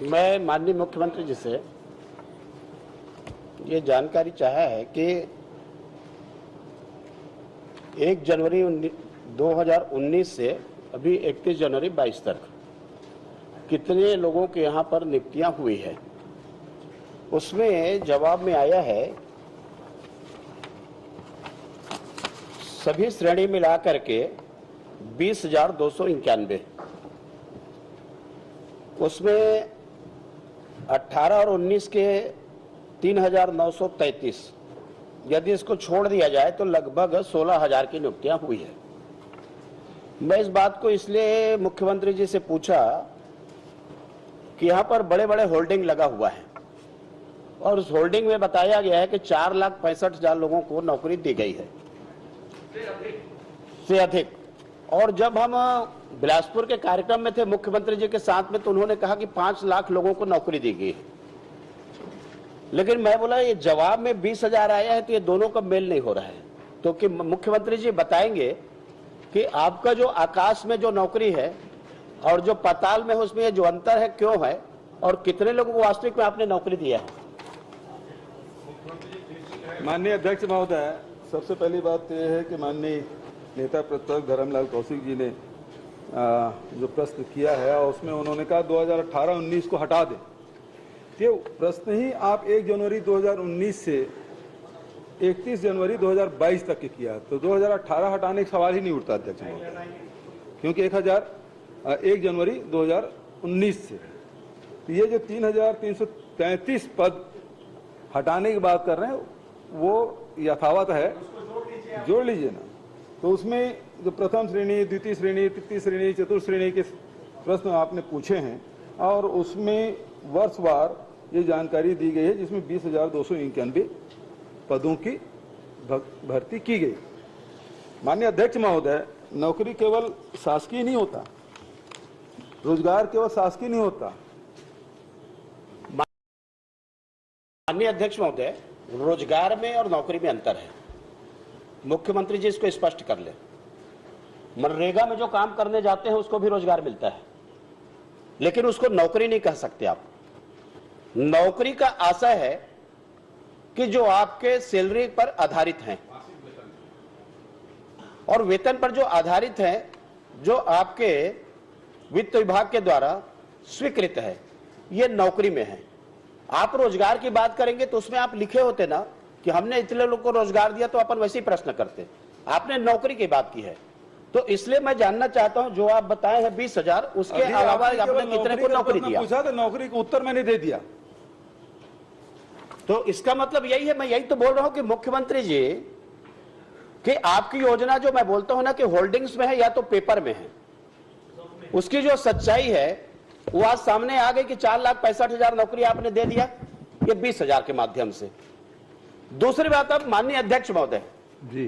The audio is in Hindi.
मैं माननीय मुख्यमंत्री जी से ये जानकारी चाहा है कि 1 जनवरी 2019 से अभी 31 जनवरी 22 तक कितने लोगों के यहाँ पर नियुक्तियां हुई है। उसमें जवाब में आया है सभी श्रेणी मिला करके 20,291। उसमें 18 और 19 के 3,933। यदि इसको छोड़ दिया जाए तो लगभग 16,000 की नियुक्तियां हुई है। मैं इस बात को इसलिए मुख्यमंत्री जी से पूछा कि यहाँ पर बड़े बड़े होल्डिंग लगा हुआ है और उस होल्डिंग में बताया गया है कि 4,65,000 लोगों को नौकरी दी गई है से अधिक। और जब हम बिलासपुर के कार्यक्रम में थे मुख्यमंत्री जी के साथ में, तो उन्होंने कहा कि 5 लाख लोगों को नौकरी दी गई है। लेकिन मैं बोला ये जवाब में 20,000 आया है, तो ये दोनों का मेल नहीं हो रहा है। तो कि मुख्यमंत्री जी बताएंगे कि आपका जो आकाश में जो नौकरी है और जो पाताल में है उसमें ये जो अंतर है क्यों है, और कितने लोगों को वास्तविक में आपने नौकरी दिया है। माननीय अध्यक्ष महोदय, सबसे पहली बात तो यह है कि माननीय नेता प्रतिपक्ष धर्मलाल कौशिक जी ने जो प्रश्न किया है और उसमें उन्होंने कहा 2018-19 को हटा दें। ये प्रश्न ही आप 1 जनवरी 2019 से 31 जनवरी 2022 तक के किया, तो 2018 हटाने का सवाल ही नहीं उठता अध्यक्ष महोदय, क्योंकि 1 जनवरी 2019 से तो ये जो 3,333 पद हटाने की बात कर रहे हैं वो यथावत है, जोड़ लीजिए ना। तो उसमें जो प्रथम श्रेणी, द्वितीय श्रेणी, तृतीय श्रेणी, चतुर्थ श्रेणी के प्रश्न आपने पूछे हैं और उसमें वर्षवार ये जानकारी दी गई है, जिसमें 20,291 पदों की भर्ती की गई। माननीय अध्यक्ष महोदय, नौकरी केवल शासकीय नहीं होता, रोजगार केवल शासकीय नहीं होता। माननीय अध्यक्ष महोदय, रोजगार में और नौकरी में अंतर है। मुख्यमंत्री जी इसको स्पष्ट कर ले। मनरेगा में जो काम करने जाते हैं उसको भी रोजगार मिलता है, लेकिन उसको नौकरी नहीं कह सकते आप। नौकरी का आशय है कि जो आपके सैलरी पर आधारित हैं और वेतन पर जो आधारित हैं, जो आपके वित्त विभाग के द्वारा स्वीकृत है, ये नौकरी में है। आप रोजगार की बात करेंगे तो उसमें आप लिखे होते ना कि हमने इतने लोगों को रोजगार दिया, तो अपन वैसे ही प्रश्न करते। आपने नौकरी की बात की है, तो इसलिए मैं जानना चाहता हूं जो आप बताए हैं 20,000, उसके अलावा आपने कितने को नौकरी दिया? पूछा तो नौकरी का उत्तर मैंने दे दिया। तो इसका मतलब यही है, मैं यही तो बोल रहा हूं कि मुख्यमंत्री जी कि आपकी योजना जो मैं बोलता हूं ना कि होल्डिंग्स में है या तो पेपर में है, उसकी जो सच्चाई है वो आज सामने आ गई कि 4,65,000 नौकरी आपने दे दिया ये 20,000 के माध्यम से। दूसरी बात, अब माननीय अध्यक्ष महोदय जी